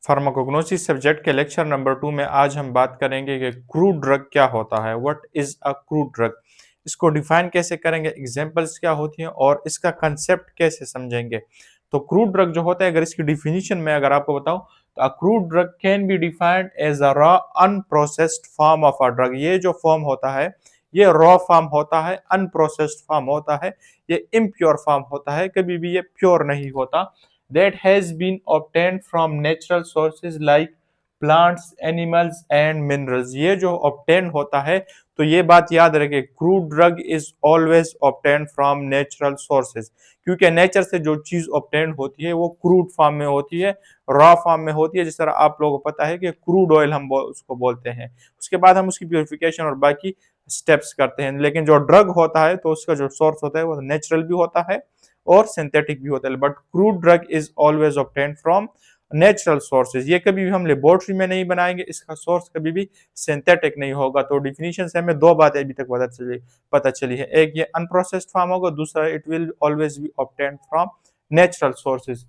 Pharmacognosy subject के lecture number 2 में आज हम बात करेंगे कि क्रूड ड्रग क्या होता है, what is a crude drug. इसको डिफाइन कैसे करेंगे, एग्जांपल्स क्या होती हैं और इसका कंसेप्ट कैसे समझेंगे। तो क्रूड ड्रग जो होता है, अगर इसकी डेफिनिशन में अगर आपको बताऊं तो a crude drug can be defined as a raw unprocessed form of a drug. ये जो फॉर्म होता है ये रॉ फॉर्म होता है, अनप्रोसेस्ड फॉर्म होता है, ये इम्प्योर फॉर्म होता है, कभी भी ये प्योर नहीं होता। that has been obtained from natural sources like plants, animals and minerals। ये जो obtain होता है, तो ये बात याद रखें, crude drug is always obtained from natural sources। क्योंकि नेचर से जो चीज obtain होती है वो क्रूड फॉर्म में होती है, रॉ फॉर्म में होती है। जिस तरह आप लोगों को पता है कि क्रूड ऑयल हम उसको बोलते हैं, उसके बाद हम उसकी प्योरिफिकेशन और बाकी स्टेप्स करते हैं। लेकिन जो ड्रग होता है तो उसका जो सोर्स होता है वो नेचुरल भी होता है और सिंथेटिक भी होता है, but crude drug is always obtained from natural sources. ये कभी भी हम लेबोरेटरी में नहीं बनाएंगे, इसका सोर्स कभी भी सिंथेटिक नहीं होगा। तो डिफिनीशन से हमें दो बातें अभी तक पता चली है, एक ये अनप्रोसेस्ड फॉर्म होगा, दूसरा it will always be obtained from natural sources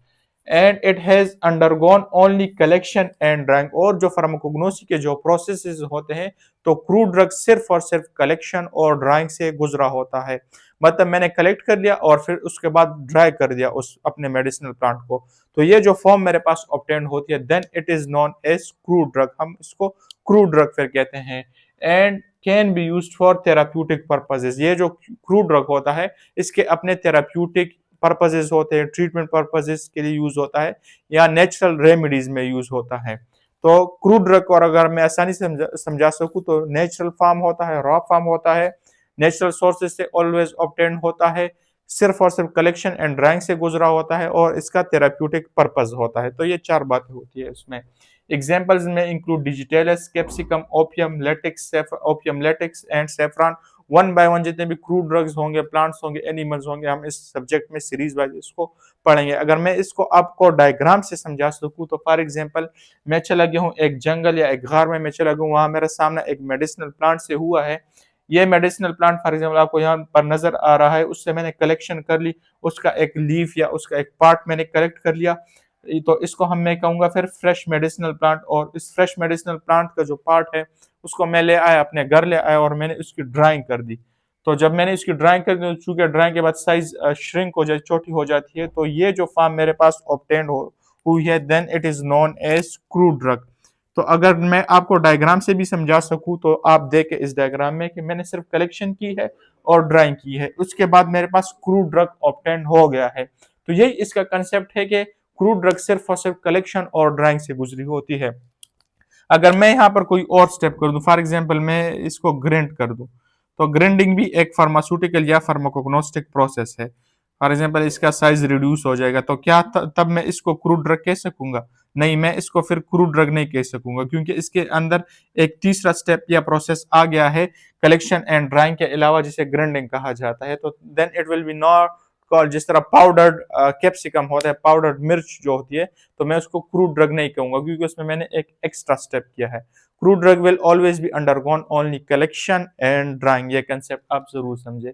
and it has undergone only collection and drawing. और जो फार्माकोग्नोसी के जो प्रोसेसेस होते हैं, तो क्रूड ड्रग सिर्फ और सिर्फ कलेक्शन और ड्राइंग से गुजरा होता है। मतलब मैंने कलेक्ट कर लिया और फिर उसके बाद ड्राई कर दिया उस अपने मेडिसिनल प्लांट को, तो ये जो फॉर्म मेरे पास ऑब्टेन होती है, then it is known as crude drug. हम इसको क्रूड ड्रग फिर कहते हैं and can be used for therapeutic purposes. ये जो क्रूड ड्रग होता है इसके अपने थेराप्यूटिक पर्पसेस होते हैं, ट्रीटमेंट पर्पसेस के लिए यूज होता है या नेचुरल रेमेडीज में यूज होता है। तो क्रूड ड्रग को अगर मैं आसानी से समझा सकूं तो नेचुरल फॉर्म होता है, रॉ फॉर्म होता है, नेचुरल सोर्सेज से ऑलवेज ऑब्टेन होता है, सिर्फ और सिर्फ कलेक्शन एंड ड्राइंग से गुजरा होता है और इसका थेराप्यूटिक पर्पस होता है। तो ये चार बातें होती है इसमें। एग्जांपल्स में include digitalis, capsicum, opium latex and saffron. One by one जितने भी क्रूड ड्रग्स होंगे, प्लांट्स होंगे, एनिमल्स होंगे, हम इस सब्जेक्ट में सीरीज वाइज इसको पढ़ेंगे। अगर मैं इसको आपको डायग्राम से समझा सकूं तो फॉर एग्जांपल, मैं चला गया हूँ एक जंगल या एक घर में, मैं चला गया हूँ, वहां मेरा सामना एक मेडिसिनल प्लांट से हुआ है। ये मेडिसिनल प्लांट फॉर एग्जांपल आपको यहाँ पर नजर आ रहा है, उससे मैंने कलेक्शन कर ली, उसका एक लीफ या उसका एक पार्ट मैंने कलेक्ट कर लिया, तो इसको हम मैं कहूंगा फिर फ्रेश मेडिसिनल प्लांट। और इस फ्रेश मेडिसिनल प्लांट का जो पार्ट है उसको मैं ले आया, अपने घर ले आया और मैंने उसकी ड्राइंग कर दी। तो जब मैंने इसकी ड्राइंग कर दी, चूंकि ड्राइंग के बाद साइज श्रिंक हो जाए, छोटी हो जाती है, तो ये जो फॉर्म मेरे पास ऑब्टेन्ड हुई है, then it is known as crude drug. तो अगर मैं आपको डायग्राम से भी समझा सकूं तो आप देखें इस डायग्राम में कि मैंने सिर्फ कलेक्शन की है और ड्राइंग की है, उसके बाद मेरे पास क्रूड ड्रग ऑब्टेन हो गया है। तो यही इसका कंसेप्ट है कि क्रूड ड्रग सिर्फ और सिर्फ कलेक्शन और ड्राइंग से गुजरी होती है। अगर मैं यहाँ पर कोई और स्टेप कर दूं, फॉर एग्जांपल मैं इसको ग्राइंड कर दूं, तो ग्राइंडिंग भी एक फार्मास्यूटिकल या फार्माकोग्नोस्टिक प्रोसेस है। फॉर एग्जांपल इसका साइज रिड्यूस हो जाएगा, तो क्या तब मैं इसको क्रूड ड्रग कह सकूंगा? नहीं, मैं इसको फिर क्रूड ड्रग नहीं कह सकूंगा, क्योंकि इसके अंदर एक तीसरा स्टेप या प्रोसेस आ गया है कलेक्शन एंड ड्राइंग के अलावा, जिसे ग्राइंडिंग कहा जाता है। तो then it will be not called. जिस तरह पाउडर्ड कैप्सिकम होता है, पाउडर्ड मिर्च जो होती है, तो मैं उसको क्रूड ड्रग नहीं कहूंगा, क्योंकि उसमें मैंने एक एक्स्ट्रा स्टेप किया है। Crude drug will always be undergone only collection and drawing. ये कंसेप्ट आप जरूर समझे।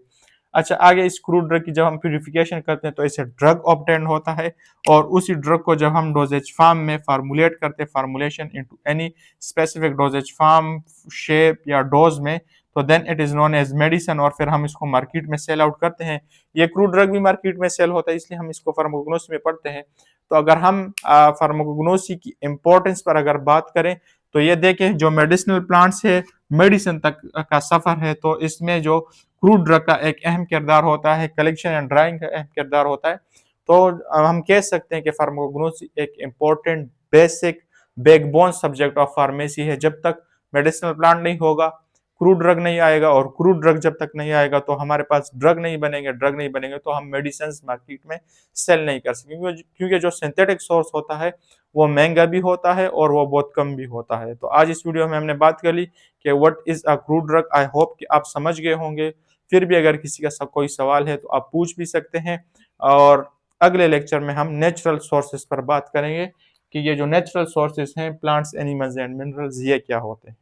अच्छा, आगे इस क्रूड ड्रग की जब हम प्यूरिफिकेशन करते हैं तो इसे ड्रग ऑब्टेन होता है, और उसी ड्रग को जब हम डोजेज फॉर्म में फार्मूलेट करते हैं, formulation into any specific dosages form, shape या डोज में, तो then it is known as medicine, और फिर हम इसको मार्केट में सेल आउट करते हैं। ये क्रूड ड्रग भी मार्केट में सेल होता है, इसलिए हम इसको फार्माकोग्नोसी में पढ़ते हैं। तो अगर हम फार्माकोग्नोसी की इंपॉर्टेंस पर अगर बात करें, तो ये देखें जो मेडिसिनल प्लांट्स है, मेडिसिन तक का सफर है, तो इसमें जो क्रूड ड्रग का एक अहम किरदार होता है, कलेक्शन एंड ड्राइंग का अहम किरदार होता है। तो हम कह सकते हैं कि फार्माकोग्नोसी एक important basic backbone subject of pharmacy है। जब तक मेडिसिनल प्लांट नहीं होगा, क्रूड ड्रग नहीं आएगा, और क्रूड ड्रग जब तक नहीं आएगा तो हमारे पास ड्रग नहीं बनेंगे, ड्रग नहीं बनेंगे तो हम मेडिसिन मार्केट में सेल नहीं कर सकेंगे, क्योंकि जो सिंथेटिक सोर्स होता है वो महंगा भी होता है और वो बहुत कम भी होता है। तो आज इस वीडियो में हमने बात कर ली कि what is a crude drug. I hope कि आप समझ गए होंगे। फिर भी अगर किसी का कोई सवाल है तो आप पूछ भी सकते हैं, और अगले लेक्चर में हम नेचुरल सोर्सेज पर बात करेंगे कि ये जो नेचुरल सोर्सेज हैं, प्लांट्स, एनिमल्स एंड मिनरल्स, ये क्या होते हैं।